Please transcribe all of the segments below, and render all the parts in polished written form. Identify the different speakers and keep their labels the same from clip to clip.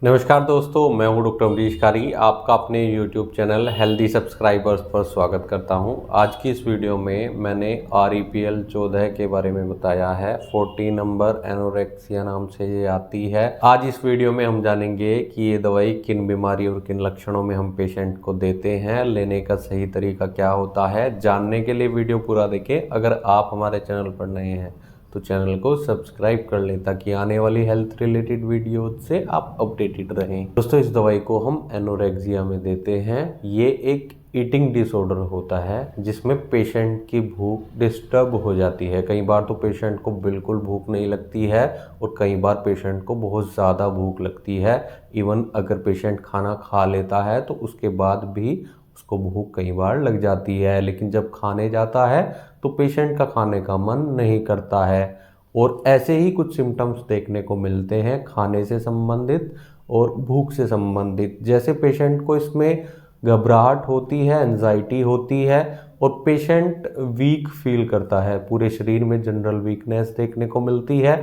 Speaker 1: नमस्कार दोस्तों, मैं हूं डॉक्टर अमरीश कारी। आपका अपने YouTube चैनल हेल्दी सब्सक्राइबर्स पर स्वागत करता हूं। आज की इस वीडियो में मैंने REPL 14 के बारे में बताया है। 40 नंबर एनोरेक्सिया नाम से ये आती है। आज इस वीडियो में हम जानेंगे कि ये दवाई किन बीमारी और किन लक्षणों में हम पेशेंट को देते हैं, लेने का सही तरीका क्या होता है। जानने के लिए वीडियो पूरा देखें। अगर आप हमारे चैनल पर नए हैं तो चैनल को सब्सक्राइब कर लें ताकि आने वाली हेल्थ रिलेटेड वीडियो से आप अपडेटेड रहें। दोस्तों, इस दवाई को हम एनोरेक्सिया में देते हैं। ये एक ईटिंग डिसऑर्डर होता है जिसमें पेशेंट की भूख डिस्टर्ब हो जाती है। कई बार तो पेशेंट को बिल्कुल भूख नहीं लगती है और कई बार पेशेंट को बहुत ज़्यादा भूख लगती है। इवन अगर पेशेंट खाना खा लेता है तो उसके बाद भी उसको भूख कई बार लग जाती है, लेकिन जब खाने जाता है तो पेशेंट का खाने का मन नहीं करता है। और ऐसे ही कुछ सिम्टम्स देखने को मिलते हैं खाने से संबंधित और भूख से संबंधित। जैसे पेशेंट को इसमें घबराहट होती है, एंजाइटी होती है और पेशेंट वीक फील करता है। पूरे शरीर में जनरल वीकनेस देखने को मिलती है।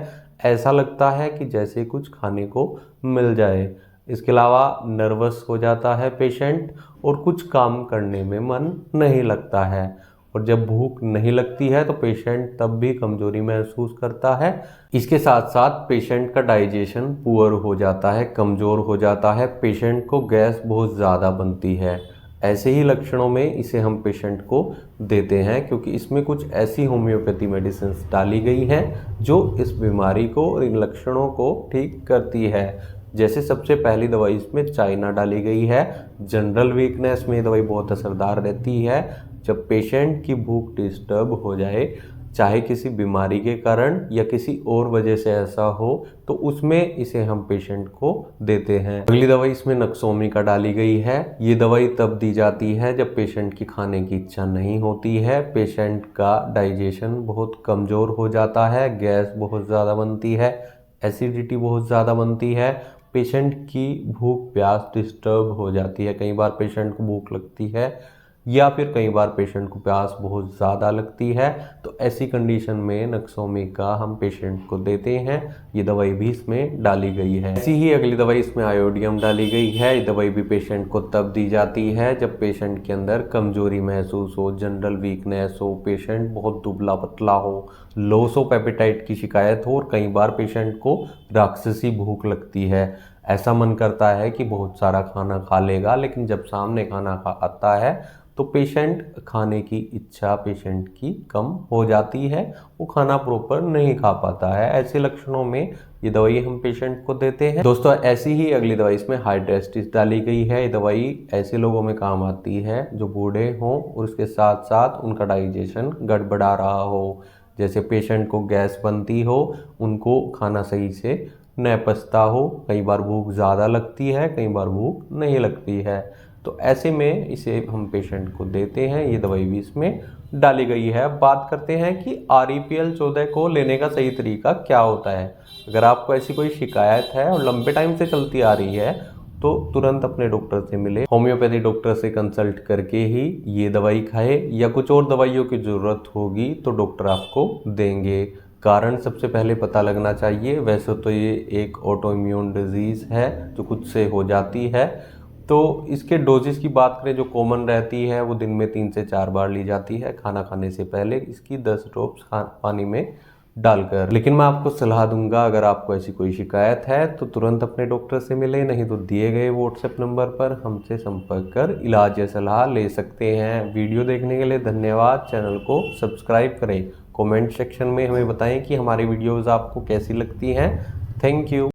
Speaker 1: ऐसा लगता है कि जैसे कुछ खाने को मिल जाए। इसके अलावा नर्वस हो जाता है पेशेंट और कुछ काम करने में मन नहीं लगता है। और जब भूख नहीं लगती है तो पेशेंट तब भी कमजोरी महसूस करता है। इसके साथ साथ पेशेंट का डाइजेशन पुअर हो जाता है, कमज़ोर हो जाता है। पेशेंट को गैस बहुत ज़्यादा बनती है। ऐसे ही लक्षणों में इसे हम पेशेंट को देते हैं क्योंकि इसमें कुछ ऐसी होम्योपैथी मेडिसिन डाली गई हैं जो इस बीमारी को और इन लक्षणों को ठीक करती है। जैसे सबसे पहली दवाई इसमें चाइना डाली गई है। जनरल वीकनेस में ये दवाई बहुत असरदार रहती है। जब पेशेंट की भूख डिस्टर्ब हो जाए, चाहे किसी बीमारी के कारण या किसी और वजह से ऐसा हो, तो उसमें इसे हम पेशेंट को देते हैं। अगली दवाई इसमें नक्सोमी का डाली गई है। ये दवाई तब दी जाती है जब पेशेंट की खाने की इच्छा नहीं होती है, पेशेंट का डाइजेशन बहुत कमज़ोर हो जाता है, गैस बहुत ज़्यादा बनती है, एसिडिटी बहुत ज़्यादा बनती है, पेशेंट की भूख प्यास डिस्टर्ब हो जाती है। कई बार पेशेंट को भूख लगती है या फिर कई बार पेशेंट को प्यास बहुत ज़्यादा लगती है। तो ऐसी कंडीशन में नक्सोमी का हम पेशेंट को देते हैं। ये दवाई भी इसमें डाली गई है। ऐसी ही अगली दवाई इसमें आयोडियम डाली गई है। ये दवाई भी पेशेंट को तब दी जाती है जब पेशेंट के अंदर कमजोरी महसूस हो, जनरल वीकनेस हो, पेशेंट बहुत दुबला पतला हो, लॉस ऑफ एपेटाइट की शिकायत हो और कई बार पेशेंट को राक्षसी भूख लगती है। ऐसा मन करता है कि बहुत सारा खाना खा लेगा, लेकिन जब सामने खाना आता है तो पेशेंट खाने की इच्छा पेशेंट की कम हो जाती है, वो खाना प्रॉपर नहीं खा पाता है। ऐसे लक्षणों में ये दवाई हम पेशेंट को देते हैं। दोस्तों, ऐसी ही अगली दवाई इसमें हाइड्रेस्टिस डाली गई है। ये दवाई ऐसे लोगों में काम आती है जो बूढ़े हों और उसके साथ साथ उनका डाइजेशन गड़बड़ा रहा हो। जैसे पेशेंट को गैस बनती हो, उनको खाना सही से न पचता हो, कई बार भूख ज़्यादा लगती है, कई बार भूख नहीं लगती है। तो ऐसे में इसे हम पेशेंट को देते हैं। ये दवाई भी इसमें डाली गई है। अब बात करते हैं कि REPL 14 को लेने का सही तरीका क्या होता है। अगर आपको ऐसी कोई शिकायत है और लंबे टाइम से चलती आ रही है तो तुरंत अपने डॉक्टर से मिले। होम्योपैथी डॉक्टर से कंसल्ट करके ही ये दवाई खाए, या कुछ और दवाइयों की ज़रूरत होगी तो डॉक्टर आपको देंगे। कारण सबसे पहले पता लगना चाहिए। वैसे तो ये एक ऑटो इम्यून डिजीज़ है जो खुद से हो जाती है। तो इसके डोजेस की बात करें जो कॉमन रहती है वो दिन में 3 से 4 बार ली जाती है खाना खाने से पहले, इसकी 10 ड्रॉप्स पानी में डालकर। लेकिन मैं आपको सलाह दूंगा, अगर आपको ऐसी कोई शिकायत है तो तुरंत अपने डॉक्टर से मिलें, नहीं तो दिए गए व्हाट्सएप नंबर पर हमसे संपर्क कर इलाज या सलाह ले सकते हैं। वीडियो देखने के लिए धन्यवाद। चैनल को सब्सक्राइब करें। कमेंट सेक्शन में हमें बताएं कि हमारी वीडियोज़ आपको कैसी लगती हैं। Thank you.